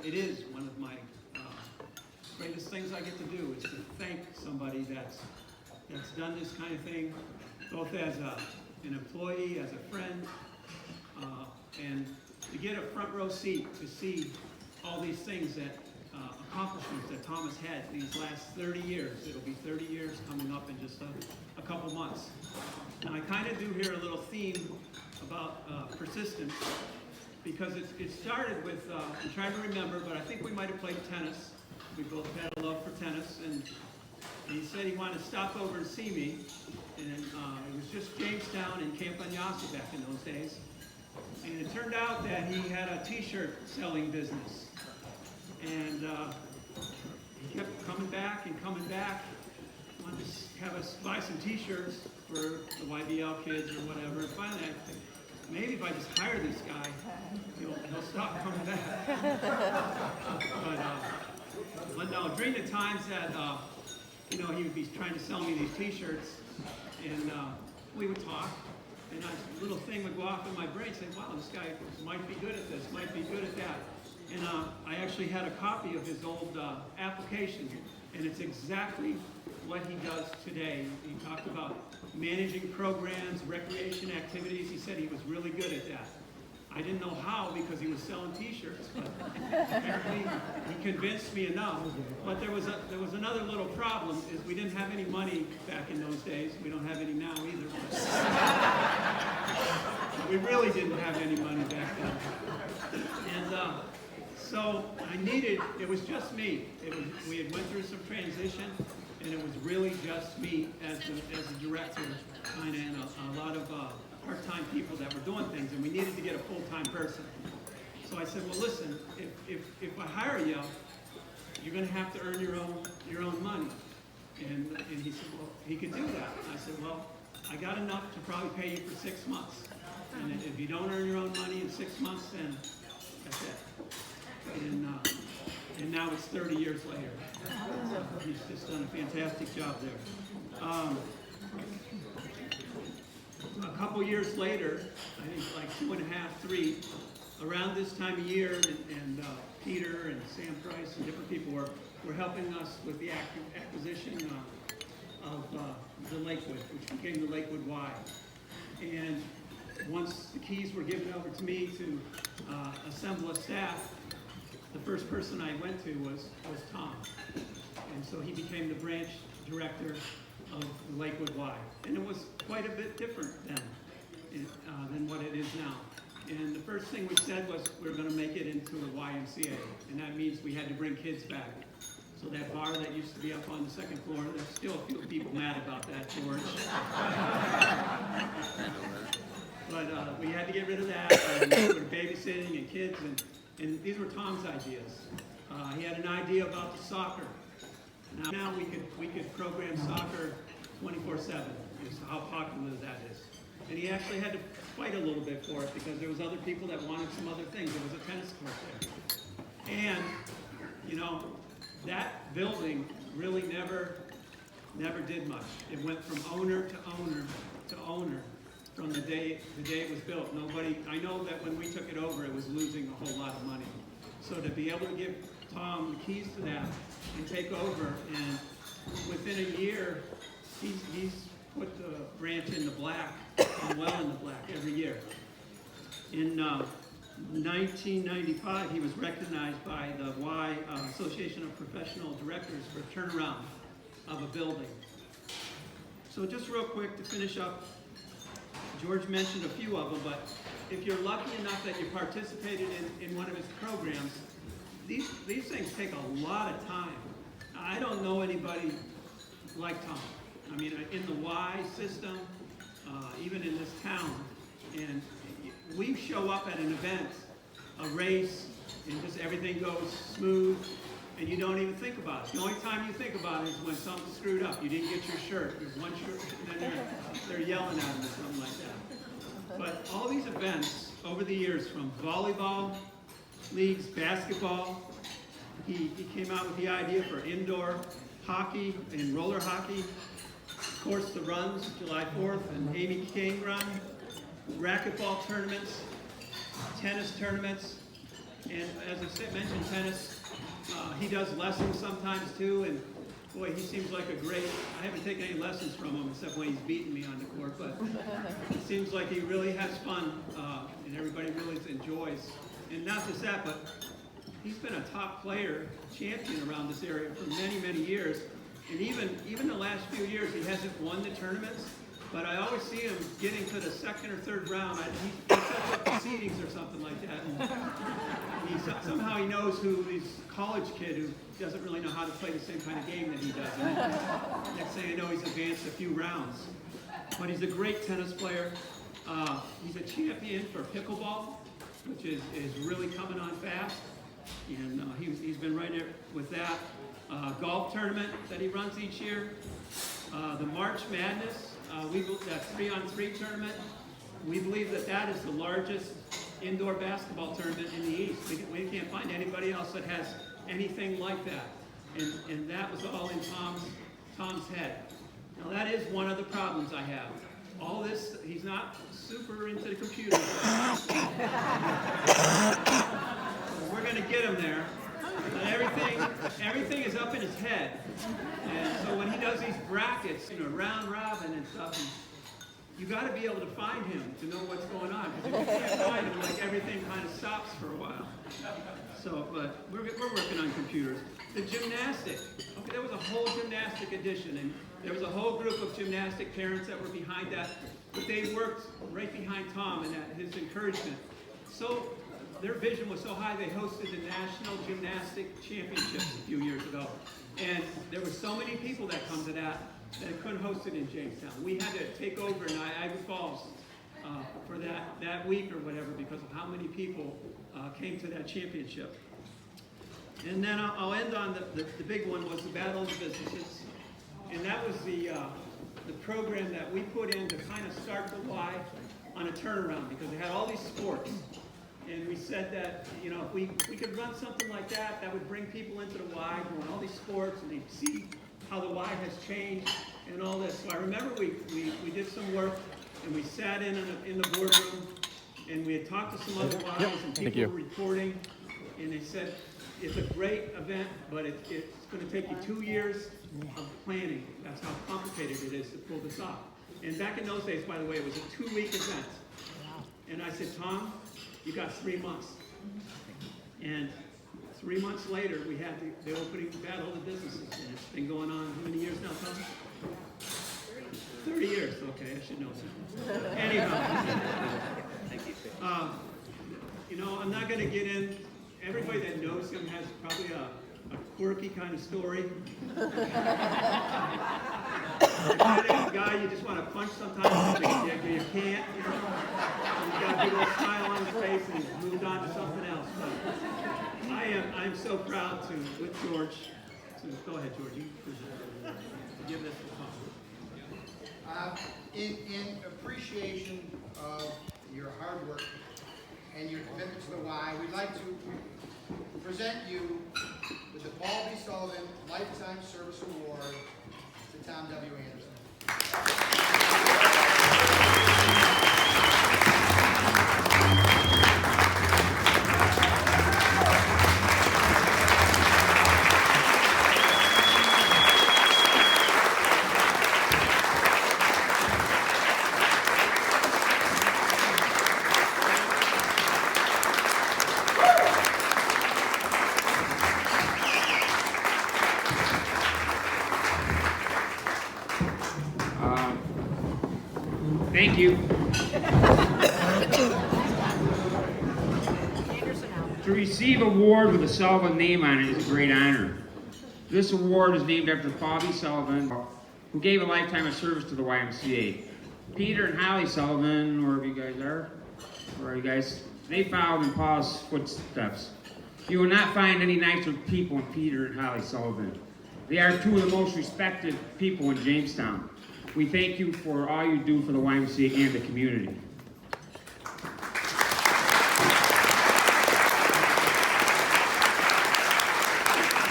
it is one of my greatest things I get to do is to thank somebody that's done this kind of thing, both as an employee, as a friend, and to get a front row seat to see all these things that accomplishments that Tom has had these last 30 years. It'll be 30 years coming up in just a couple months. And I kind of do hear a little theme about persistence, because it started with, I'm trying to remember, but I think we might have played tennis. We both had a love for tennis, and he said he wanted to stop over and see me. And it was just Jamestown and Camp Anyasa back in those days. And it turned out that he had a t-shirt selling business. And he kept coming back and coming back. Wanted to have us buy some t-shirts for the YBL kids or whatever. And finally, I think, maybe if I just hire this guy, he'll stop coming back. But no, during the times that he would be trying to sell me these t-shirts, and we would talk, and a little thing would go off in my brain, saying, wow, this guy might be good at this, might be good at that. And I actually had a copy of his old application, and it's exactly what he does today. He talked about managing programs, recreation activities. He said he was really good at that. I didn't know how, because he was selling t-shirts, but apparently he convinced me enough. But there was another little problem, is we didn't have any money back in those days. We don't have any now either. We really didn't have any money back then. And so it was just me. We had went through some transition, and it was really just me as a director, kind of, and a lot of part-time people that were doing things, and we needed to get a full-time person. So I said, well, listen, if I hire you, you're going to have to earn your own money. And he said, well, he could do that. And I said, well, I got enough to probably pay you for 6 months. And if you don't earn your own money in 6 months, then that's it. And now it's 30 years later. He's just done a fantastic job there. A couple years later, I think like 2.5, 3, around this time of year, and Peter and Sam Price and different people were helping us with the acquisition of the Lakewood, which became the Lakewood Y. And once the keys were given over to me to assemble a staff, the first person I went to was Tom. And so he became the branch director of the Lakewood Y. And it was quite a bit different then than what it is now. And the first thing we said was we were going to make it into a YMCA. And that means we had to bring kids back. So that bar that used to be up on the second floor, there's still a few people mad about that, George. But we had to get rid of that. We were babysitting and kids, and these were Tom's ideas. He had an idea about the soccer. Now we could program soccer 24/7, is how popular that is. And he actually had to fight a little bit for it, because there was other people that wanted some other things. There was a tennis court there. And, that building really never did much. It went from owner to owner to owner from the day it was built. I know that when we took it over, it was losing a whole lot of money. So to be able to give Tom the keys to that and take over, and within a year, he's put the branch in the black, and well in the black every year. In 1995, he was recognized by the Y Association of Professional Directors for a turnaround of a building. So just real quick to finish up, George mentioned a few of them, but if you're lucky enough that you participated in one of his programs, these things take a lot of time. I don't know anybody like Tom. I mean, in the Y system, even in this town, and we show up at an event, a race, and just everything goes smooth, and you don't even think about it. The only time you think about it is when something's screwed up. You didn't get your shirt. There's one shirt, and then they're yelling at him or something like that. But all these events over the years, from volleyball leagues, basketball, he came out with the idea for indoor hockey and roller hockey. Of course, the runs, July 4th and Amy King run, racquetball tournaments, tennis tournaments, And as I mentioned, tennis, he does lessons sometimes too, and boy, he seems like a great, I haven't taken any lessons from him except when he's beaten me on the court, but it seems like he really has fun, and everybody really enjoys. And not just that, but he's been a top player, champion around this area for many, many years. And even the last few years, he hasn't won the tournaments, but I always see him getting to the second or third round. He sets up the seedings or something like that. And somehow he knows who this college kid who doesn't really know how to play the same kind of game that he does. And next thing I know, he's advanced a few rounds. But he's a great tennis player. He's a champion for pickleball, which is really coming on fast. And he's been right there with that. Golf tournament that he runs each year. The March Madness, that 3-on-3 tournament. We believe that is the largest indoor basketball tournament in the East. We can't find anybody else that has anything like that. And that was all in Tom's head. Now that is one of the problems I have. All this, he's not super into the computer. We're going to get him there. But everything is up in his head. And so when he does these brackets, round robin and stuff, you got to be able to find him to know what's going on. Because if you can't find him, like everything kind of stops for a while. So, but we're working on computers. The gymnastic. Okay, there was a whole gymnastic edition, and there was a whole group of gymnastic parents that were behind that. But they worked right behind Tom and at his encouragement. So their vision was so high, they hosted the National Gymnastic Championships a few years ago. And there were so many people that come to that couldn't host it in Jamestown. We had to take over in Niagara Falls for that week or whatever because of how many people came to that championship. And then I'll end on the big one was the Battle of the Businesses. And that was the program that we put in to kind of start the Y on a turnaround because they had all these sports. And we said that, if we could run something like that, that would bring people into the Y, doing all these sports, and they'd see how the Y has changed and all this. So I remember we did some work, and we sat in the boardroom, and we had talked to some other Ys, and people were reporting, and they said, it's a great event, but it's going to take you 2 years of planning. That's how complicated it is to pull this off. And back in those days, by the way, it was a 2-week event. And I said, Tom, you got 3 months. And 3 months later, we had the opening Battle of the Businesses. And it's been going on how many years now, Tom? 30 years. Okay, I should know that. Anyhow, I'm not going to get in. Everybody that knows him has probably a quirky kind of story. The kind of guy you just want to punch sometimes, but you can't. He's got a big old smile on his face and he's moved on to something else. But I'm so proud to, with George, go ahead, George, you give this a call. In appreciation of your hard work and your commitment to the Y, we'd like to present you with the Paul B. Sullivan Lifetime Service Award to Tom W. Anderson. Thank you. To receive an award with a Sullivan name on it is a great honor. This award is named after Paul B. Sullivan, who gave a lifetime of service to the YMCA. Peter and Holly Sullivan, wherever you guys are, they followed in Paul's footsteps. You will not find any nicer people than Peter and Holly Sullivan. They are two of the most respected people in Jamestown. We thank you for all you do for the YMCA and the community.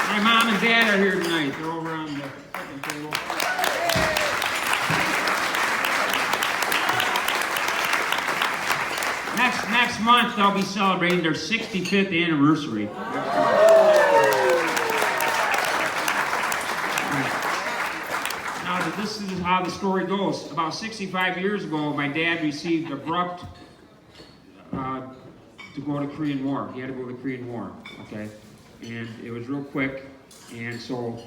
My mom and dad are here tonight. They're over on the second table. Next month they'll be celebrating their 65th anniversary. Now, this is how the story goes. About 65 years ago, my dad received abrupt to go to Korean War. He had to go to the Korean War, okay? And it was real quick, and so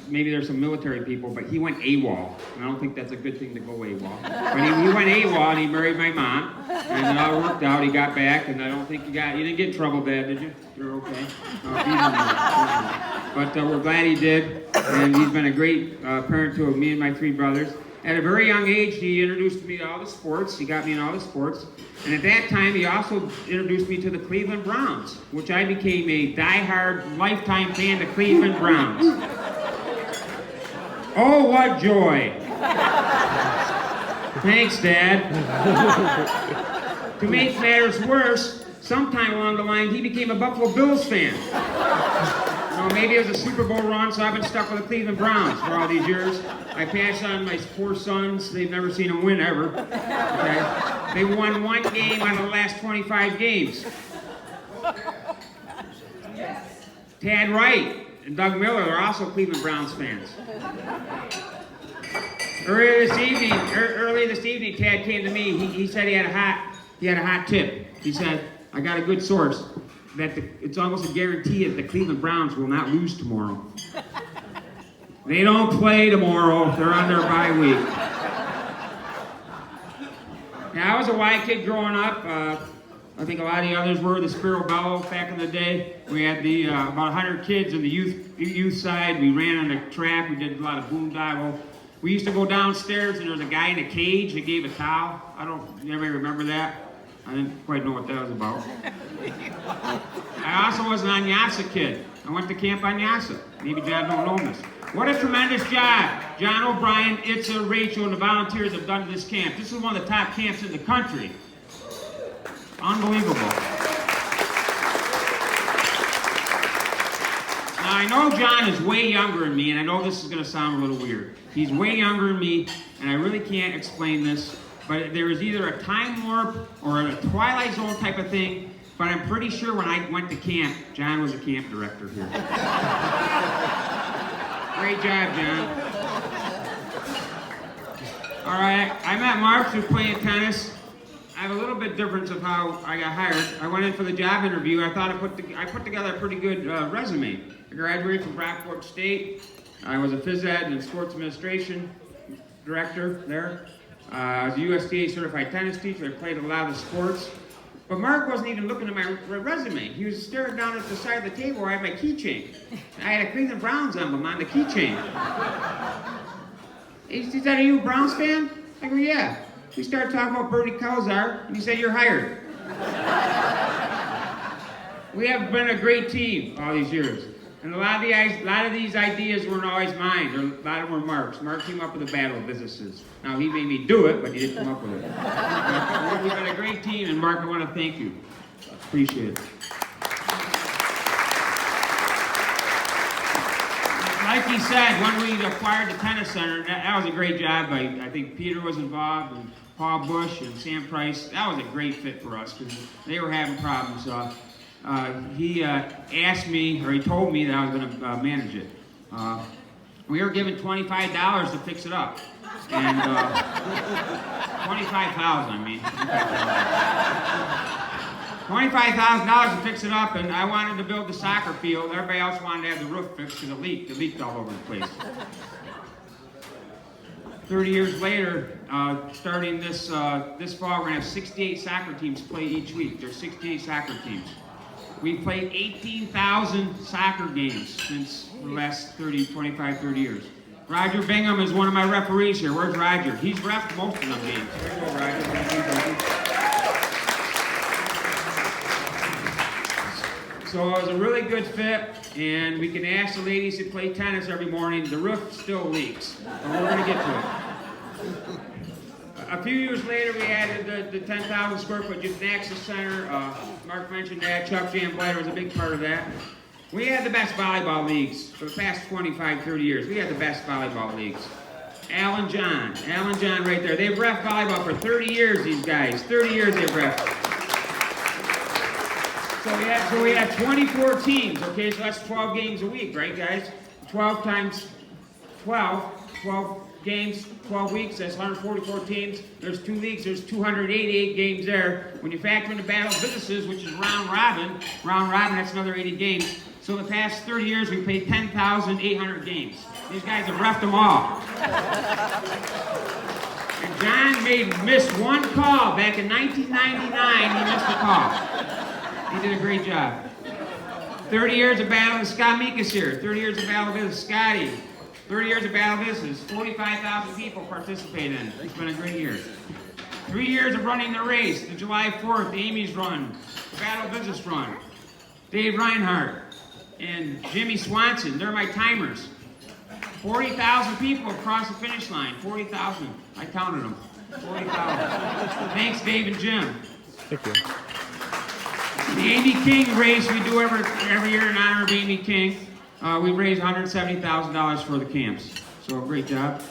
maybe there's some military people, but he went AWOL. And I don't think that's a good thing to go AWOL. But he went AWOL and he married my mom, and it all worked out. He got back, and I don't think you didn't get in trouble, Dad, did you? You're okay. But we're glad he did, and he's been a great parent to me and my 3 brothers. At a very young age, he introduced me to all the sports. He got me in all the sports. And at that time, he also introduced me to the Cleveland Browns, which I became a diehard, lifetime fan of Cleveland Browns. Oh, what joy! Thanks, Dad. To make matters worse, sometime along the line, he became a Buffalo Bills fan. Maybe it was a Super Bowl run, so I've been stuck with the Cleveland Browns for all these years. I pass on my 4 sons. They've never seen them win ever. Okay? They won 1 game out of the last 25 games. Tad Wright and Doug Miller are also Cleveland Browns fans. Earlier this evening, Tad came to me. He said he had a hot tip. He said, I got a good source that it's almost a guarantee that the Cleveland Browns will not lose tomorrow. They don't play tomorrow. They're on their bye week. Now, I was a Y kid growing up. I think a lot of the others were. The Spiro Bellow back in the day. We had about 100 kids in the youth side. We ran on the track. We did a lot of boondoggle. We used to go downstairs, and there was a guy in a cage that gave a towel. Anybody remember that? I didn't quite know what that was about. I also was an Anyasa kid. I went to camp Anyasa. Maybe John don't know this. What a tremendous job John O'Brien, Itza, Rachel, and the volunteers have done to this camp. This is one of the top camps in the country. Unbelievable. Now, I know John is way younger than me, and I know this is going to sound a little weird. He's way younger than me, and I really can't explain this. But there was either a time warp or a Twilight Zone type of thing, but I'm pretty sure when I went to camp, John was a camp director here. Great job, John. All right, I met Mark through playing tennis. I have a little bit difference of how I got hired. I went in for the job interview. I thought I put together a pretty good resume. I graduated from Brockport State. I was a phys ed and sports administration director there. I was a USDA certified tennis teacher. I played a lot of the sports. But Mark wasn't even looking at my resume. He was staring down at the side of the table where I had my keychain. I had a Cleveland Browns emblem on the keychain. He said, are you a Browns fan? I go, yeah. We started talking about Bertie Kosar, and he said, you're hired. We have been a great team all these years. And a lot of these ideas weren't always mine. A lot of them were Mark's. Mark came up with the battle of businesses. Now, he made me do it, but he didn't come up with it. We've been a great team, and Mark, I want to thank you. Appreciate it. Like he said, when we acquired the tennis center, that was a great job. I think Peter was involved, and Paul Bush, and Sam Price. That was a great fit for us, because they were having problems. He asked me, or he told me that I was going to manage it. We were given $25 to fix it up. And $25,000, I mean. $25,000 to fix it up, and I wanted to build the soccer field. Everybody else wanted to have the roof fixed because it leaked. It leaked all over the place. 30 years later, starting this fall, we're going to have 68 soccer teams play each week. There's 68 soccer teams. We've played 18,000 soccer games since the last 25, 30 years. Roger Bingham is one of my referees here. Where's Roger? He's reffed most of them games. There you go, Roger. So it was a really good fit, and we can ask the ladies who play tennis every morning. The roof still leaks, but we're going to get to it. A few years later, we added the 10,000 square foot gymnastics center. Mark mentioned that. Chuck Jamblatter was a big part of that. We had the best volleyball leagues for the past 25, 30 years. We had the best volleyball leagues. Alan John right there. They've reffed volleyball for 30 years, these guys. 30 years they've reffed. So we have 24 teams, okay? So that's 12 games a week, right, guys? 12 times 12 games, 12 weeks, that's 144 teams. There's 2 leagues, there's 288 games there. When you factor in the Battle of Businesses, which is round robin, that's another 80 games. So the past 30 years, we played 10,800 games. These guys have reffed them all. And John missed one call back in 1999. He missed a call. He did a great job. 30 years of Battle of Scott Mika's here. 30 years of Battle of Business, Scotty. 30 years of Battle of Business. 45,000 people participate in it. It's been a great year. 3 years of running the race. The July 4th, the Amy's run. The Battle of Business run. Dave Reinhardt and Jimmy Swanson, they're my timers. 40,000 people across the finish line. 40,000. I counted them. 40,000. Thanks, Dave and Jim. Thank you. The Amy King race we do every year in honor of Amy King. We raise $170,000 for the camps. So great job.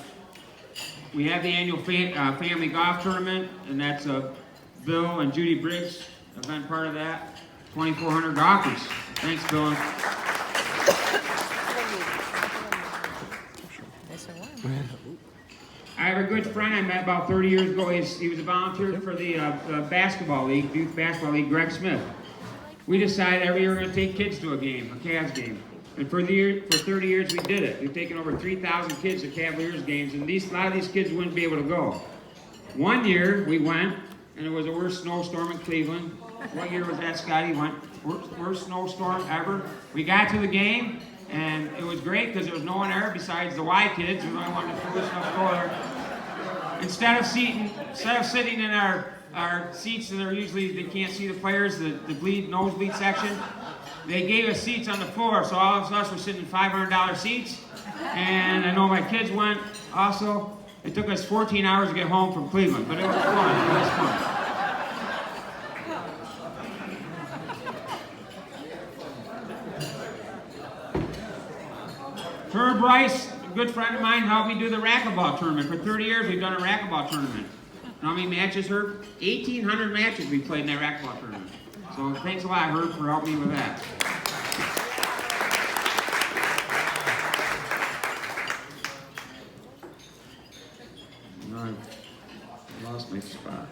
We have the annual family golf tournament, and that's Bill and Judy Briggs have been part of that. 2,400 golfers. Thanks, Bill. I have a good friend I met about 30 years ago. He was a volunteer for the basketball league, youth basketball league, Greg Smith. We decided every year we're going to take kids to a game, a Cavs game. And for 30 years we did it. We've taken over 3,000 kids to Cavaliers games, and a lot of these kids wouldn't be able to go. One year we went, and it was the worst snowstorm in Cleveland. What year was that, Scotty? Worst snowstorm ever. We got to the game, and it was great because there was no one there besides the Y kids who only wanted to foolish enough to go there. Instead of sitting in our seats that are usually, they can't see the players, the nosebleed section, they gave us seats on the floor, so all of us were sitting in $500 seats. And I know my kids went also. It took us 14 hours to get home from Cleveland, but it was fun. It was fun. Herb Rice, a good friend of mine, helped me do the racquetball tournament. For 30 years, we've done a racquetball tournament. You know how many matches, Herb? 1,800 matches we played in that racquetball tournament. So thanks a lot, Herb, for helping me with that. No, I lost my spot.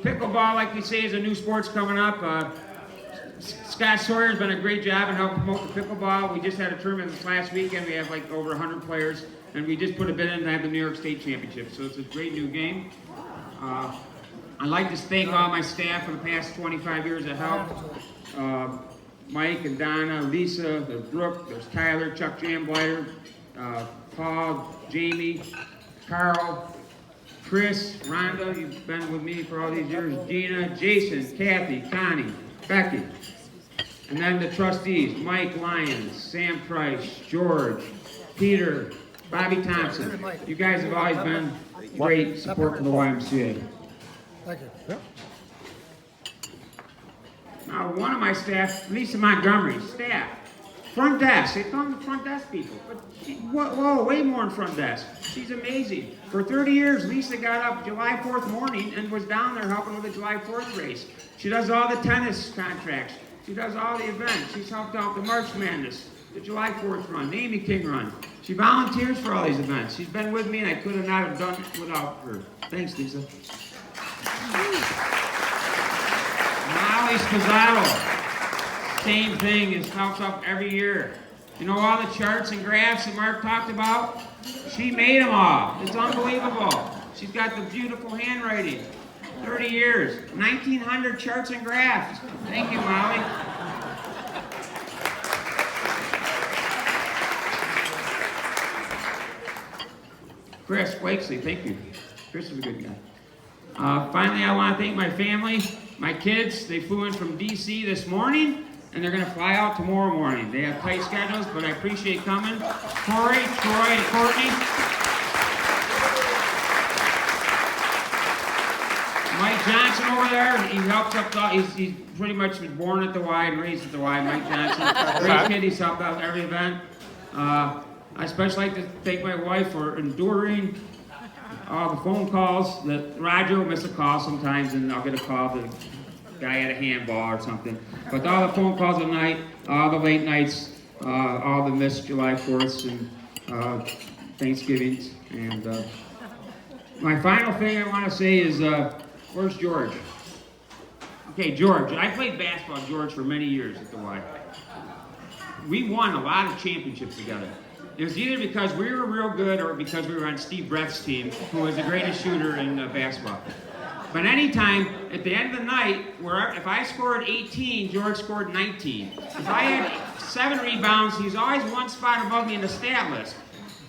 Pickleball, like we say, is a new sport's coming up. Scott Sawyer's been a great job in helping promote the pickleball. We just had a tournament this last weekend. We have like over 100 players, and we just put a bid in to have the New York State Championship. So it's a great new game. I'd like to thank all my staff for the past 25 years of help. Mike and Donna, Lisa, there's Brooke, there's Tyler, Chuck Jamblighter, Paul, Jamie, Carl, Chris, Rhonda, you've been with me for all these years, Gina, Jason, Kathy, Connie, Becky. And then the trustees, Mike Lyons, Sam Price, George, Peter, Bobby Thompson. You guys have always been great support for the YMCA. Thank you. Now, one of my staff, Lisa Montgomery, staff, front desk. They call them front desk people, but way more in front desk. She's amazing. For 30 years, Lisa got up July 4th morning and was down there helping with the July 4th race. She does all the tennis contracts. She does all the events. She's helped out the March Madness, the July 4th run, the Amy King run. She volunteers for all these events. She's been with me, and I could have not have done it without her. Thanks, Lisa. Molly Scazzaro, same thing, is helps up every year. You know all the charts and graphs that Mark talked about? She made them all. It's unbelievable. She's got the beautiful handwriting. 30 years, 1,900 charts and graphs. Thank you, Molly. Chris Wakesley, thank you. Chris is a good guy. Finally, I want to thank my family, my kids. They flew in from D.C. this morning, and they're going to fly out tomorrow morning. They have tight schedules, but I appreciate coming. Corey, Troy, and Courtney. Mike Johnson over there, he helps up, he's pretty much was born at the Y and raised at the Y, Mike Johnson. Great kid, he's helped out every event. I especially like to thank my wife for enduring all the phone calls that Roger will miss a call sometimes, and I'll get a call the guy had a handball or something. But all the phone calls at night, all the late nights, all the missed July 4ths and Thanksgivings. And my final thing I want to say is, where's George? Okay, George. I played basketball, George, for many years at the Y. We won a lot of championships together. It was either because we were real good or because we were on Steve Brett's team, who was the greatest shooter in basketball. But anytime, at the end of the night, if I scored 18, George scored 19. If I had 7 rebounds, he was always one spot above me in the stat list.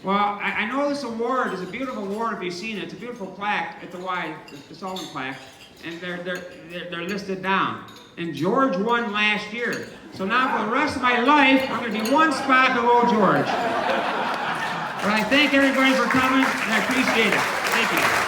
Well, I know this award is a beautiful award if you've seen it. It's a beautiful plaque at the Y, the Sullivan plaque, and they're listed down. And George won last year. So now for the rest of my life, I'm going to be one spot below George. But I thank everybody for coming, and I appreciate it. Thank you.